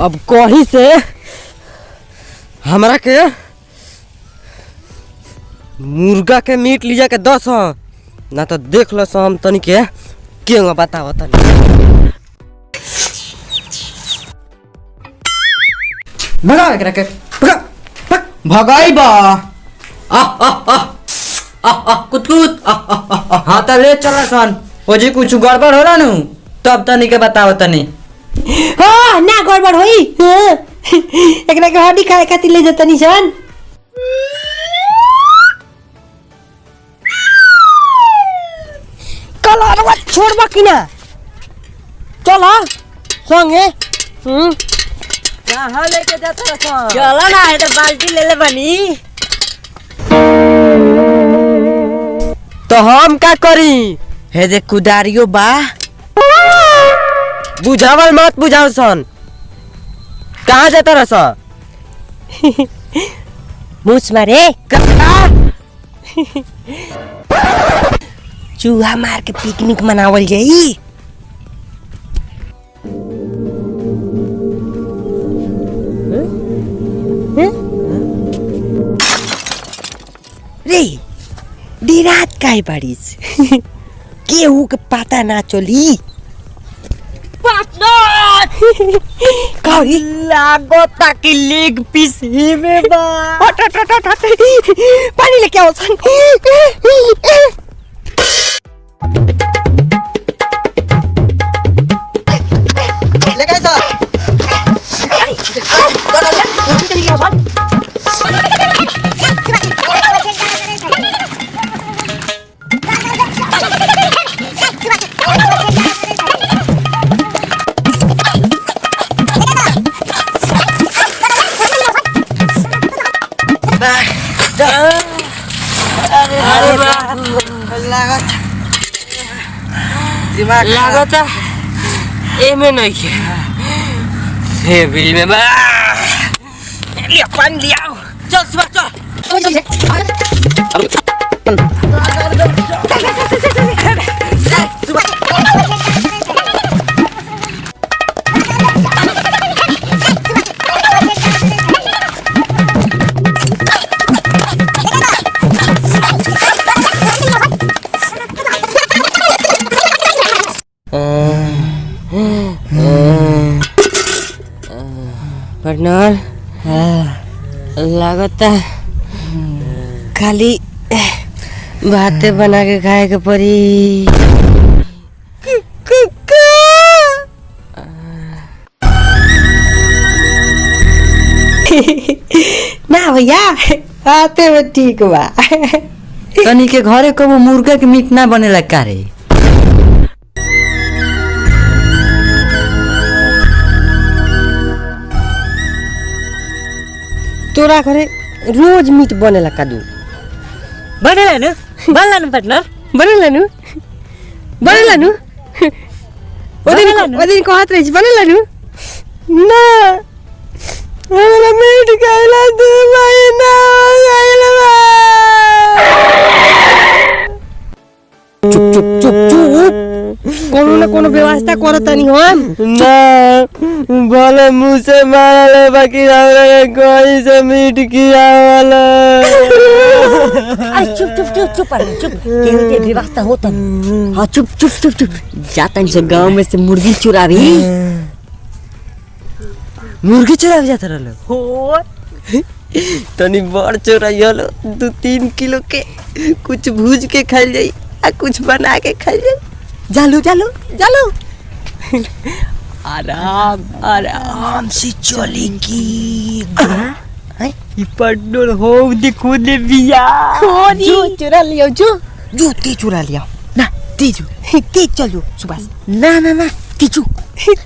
अब कहीं से हमरा के मुर्गा के मीट लीजा के 10 ना तो देख लो हम तनी के क्यों बताओ तनी। भगा एकरा के भगाई बा कुत हाँ तो ले चला सन ओजी कुछ गड़बड़ हो रहा नु तब तनी के बताओ तनी। हाँ ना गड़बड़ होई एकरा के हड्डी खाए खातिर ले जतनी सन। कल अरवा छोड़बा कि ना चलो संगे कहाँ लेके जाता रहा चलो ना इधर बाल्टी ले ले बनी तो हम का करी हे दे कुदारियो बा बुझावल मत बुझाओ सन कहाँ जाता रहा मूछ मारे चूहा मार के पिकनिक मनावल जाई। रे दिरात काहे बारिश केहू के पता ना चली कौरी लागो ताकि लेग पीस ही में बा पानी लेके आओ सन लेके जा लागत एमे नहीं के हे बिल में बा लिया पानी लिया चल सुबह पार्टनर लागत खाली भाते बना के खाए के पड़ी ना भैया आते में ठीक बा तनी के घरे कबो मुर्गा के मीट ना बनेला का रे तोरा घरे रोज मीट बनेला कादू बनेला न पार्टनर बनेला नु ओदिन कहत रही बनेला नु ना हमरा मीट खाइला 2 महीना खाइला चुप चुप चुप चुप कोनो ना कोनो व्यवस्था करतनी हम ना भले मुंह से मारले बाकी हमरा के कोई से मीट किया वाला अरे चुप चुप चुप चुप चुप केहू व्यवस्था होता हां चुप चुप चुप चुप जातन से गांव में से मुर्गी चुरावी मुर्गी चुरावी जात रहलो हो तनी बड़ चोराइलो 2-3 किलो के कुछ भूज के खाइल जाई आ कुछ बना के खाइल जाई जालू जालू जालू आराम आराम से चलेगी पार्टनर हो देखो दे बिया जो चुरा लियो जो ती चुरा लिया ना तीजू तेज चलो सुभाष ना ना ना तीजू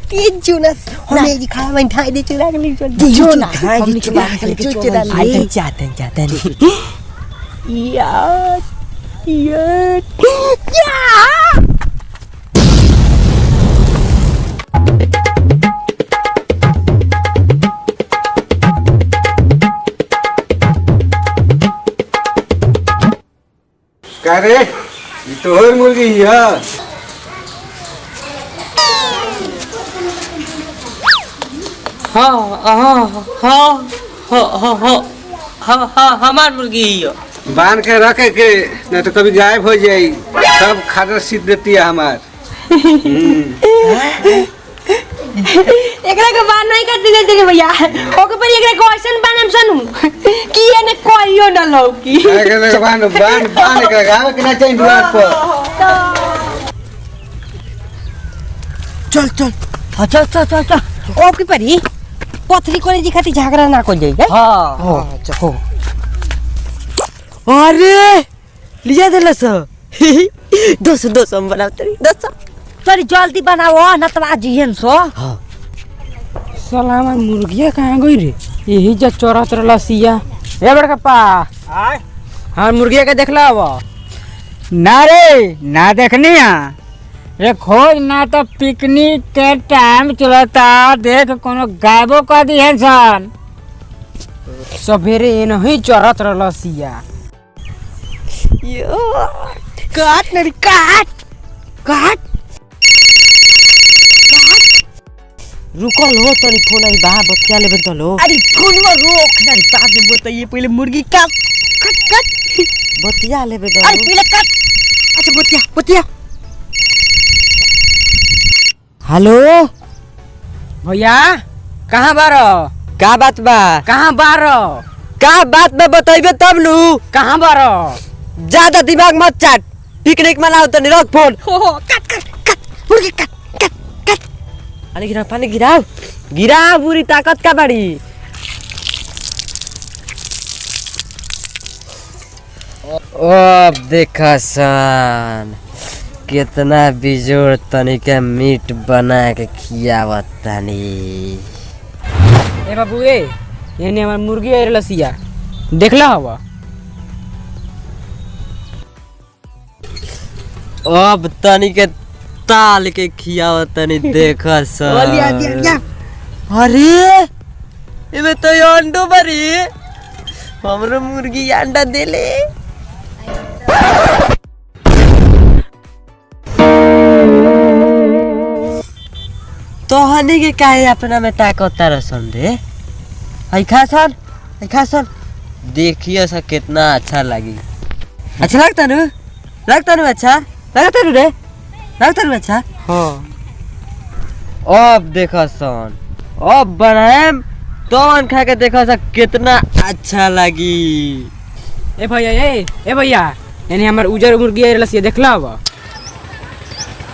तेज ना हमें ये खा मैं ढाई दे चुरा के ले जो ना हम चुरा ले जाते यार क्या रे तोहर मुर्गी है हाँ हाँ हाँ हाँ हाँ हाँ हाँ हमार मुर्गी ही है। बांध के रखे के नहीं तो कभी गायब हो जाई। सब खादर सीध देती है हमार। एकरा के बान नहीं कर देते के भैया ओके पर एकरा क्वेश्चन बनम सनु कि एने कोइयो न लौकी बांध के गावे के ना चाहिए द्वार पर। चल चल चल चल चल चल ओके परी पथरी करे जी खाती झगड़ा ना को जाई हाँ हो चको अरे लिया देलस दस दस हम बनाओ तरी दस तरी जल्दी बनाओ ना तो आज हिन सो साला हमार मुर्गिया कहाँ गई रे यही जा चौरात लसिया ए बड़का पा आय हाँ मुर्गिया के देखला अब ना रे ना देखनी है। रे खोज ना तो पिकनिक के टाइम चलता देख कोनो गायबो कर दी है सन सवेरे नहीं चौरात लसिया यो काट नरी काट काट रुको लो तनी फोन आई बा बच्चा ले बन लो अरे फोन में रोक ना बाद में बताइए पहले मुर्गी काट कट कट बतिया ले बन अरे पहले कट अच्छा बतिया बतिया हेलो भैया कहाँ बारो का बात बा कहाँ बारो का बात बा बताइबे तब नु कहाँ बारो ज्यादा दिमाग मत चाट पिकनिक मनाओ तनी रख फोन हो कट कट कट मुर्गी कट कट कट पानी गिराओ गिराओ पूरी ताकत का बड़ी अब देखा सन कितना बिजोड़ तनी के मीट बना के खियावत तनी। ए बाबू ए एने हमार मुर्गी है लसिया देखला हवा अब तनी के ताल के खियावत तनी देखा सन। अरे इमे तो अंडो बरी हमरो मुर्गी अंडा देले। तो हनी के काहे अपना में ताकत रसन रे आई खासन देखिए सा कितना अच्छा लगी। अच्छा लगता नु अच्छा लगता नु रे लगता नु अच्छा। हाँ अब देखा सन अब बनाएम तो खा के देखा सा कितना अच्छा लगी। ए भैया एने हमार उजर मुर्गी है लसिया देखला हवा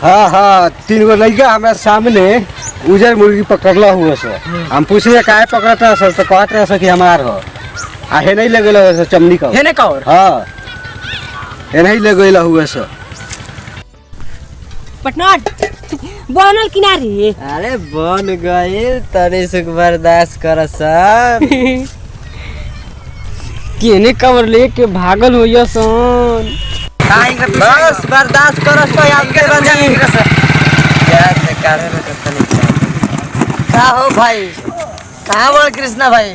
हाँ हाँ 3 गो लड़का हमारे सामने उजर मुर्गी पकड़ला हुआ से हम पूछे काहे पकड़ता सर तो कहत रहे कि हमार हो आ हे नहीं लगेला हुआ से चमनी का हेने का और हाँ हे नहीं लगेला हुआ से पटना बनल किनारे अरे बन गई तनी सुख बर्दाश्त कर सन। केने कवर लेके भागल होइया सन बस बर्दाश्त करो तो आपके बनी क्या से करे में तो तनी का हो भाई कहां बोल कृष्णा भाई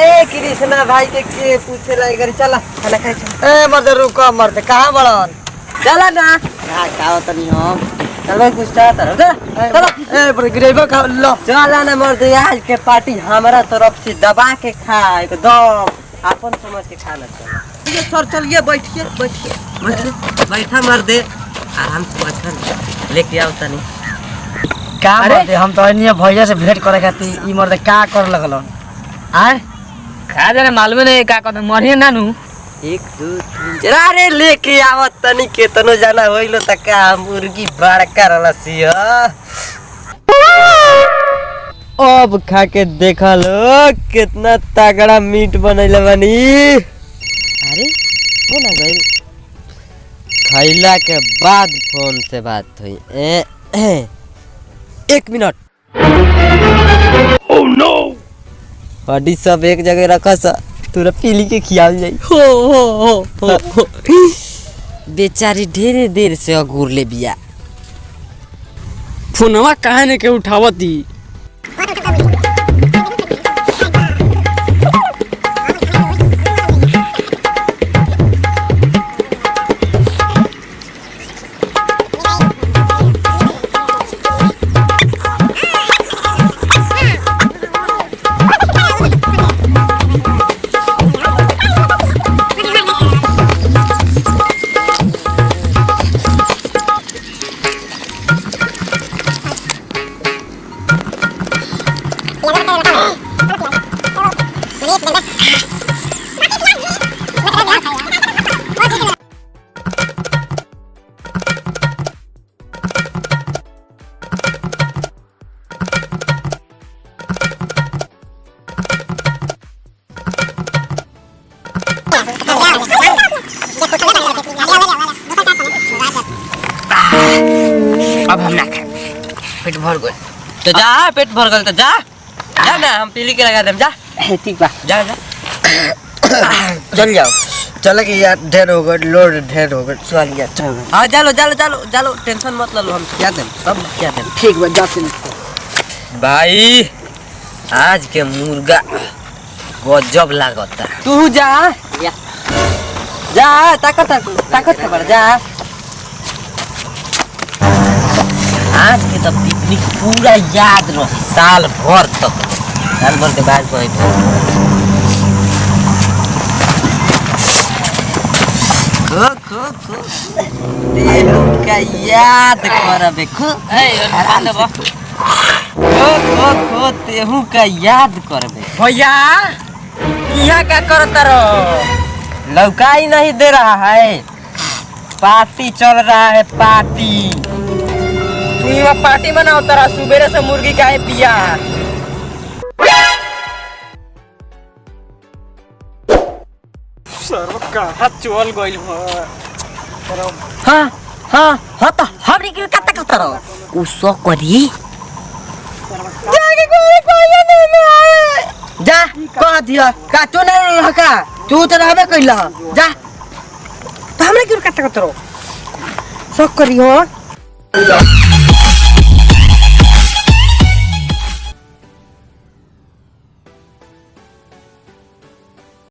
ए कृष्णा भाई के पूछे लाई कर चला खाना खाए ए मत रुको मत कहां बड़न चला ना का तनी हम चलो कुछ चाहता चलो ए पर ग्रेवा खा लो चला ना मर्द आज के पार्टी हमारा तरफ से दबा के खा एकदम अपन समझ के खाना चला सर चलिए बैठिए बैठा मर दे आराम से बैठा लेके आओ तनी का मर्दे हम तो अन्य भैया से भेंट करे खातिर ई मर्दे का कर लगल आय खा जाने मालूम नहीं का कहते मरिए नानू 1 2 3 अरे लेके आवत तनी केतनो जाना होइलो त का मुर्गी बड़का रलसिया अब खा के देखा लो कितना तगड़ा मीट बनैले बानी। अरे हो ना गइल खैला के बाद फोन से बात हुई 1 मिनट। ओह नो हड्डी सब एक जगह रखा सा तोरा पीली के खियाल जाई हो बेचारी ढेरे देर से अघूर ले बिया फोनवा काहे ने के उठावती भर गए। तो जा पेट भर गल तो जा जा ना हम पीली के लगा देम जा ठीक बा जा जा चल जाओ। चलो कि यार ढेर हो गए, लोड ढेर हो गए, चल यार चल। हाँ जालो जालो जालो जालो टेंशन मत लो हम क्या देम सब क्या देम। ठीक बा जाते भाई आज के मुर्गा गजब लागता। तू जा जा ताकत ताकत खबर जा। आज के तो पिकनिक पूरा याद रही साल भर तक। साल भर के बाद कोई खो खो खो देहू का याद करबे खो खो खो खो तेहू का याद करबे। भैया यहाँ क्या करता रहो? लौका ही नहीं दे रहा है। पार्टी चल रहा है पार्टी। तू यहाँ पार्टी मनाओ तारा सुबेरे से मुर्गी का है पिया। सर कहाँ चल गइल ह? हाँ हाँ हाँ तो हमरी के कत्ता कत्ता रहो उसो करी जा कह दिया का तू नहीं रह का तू तो रहबे कइला जा। तो हमरे क्यों कत्ता कत्ता रहो? सब करी हो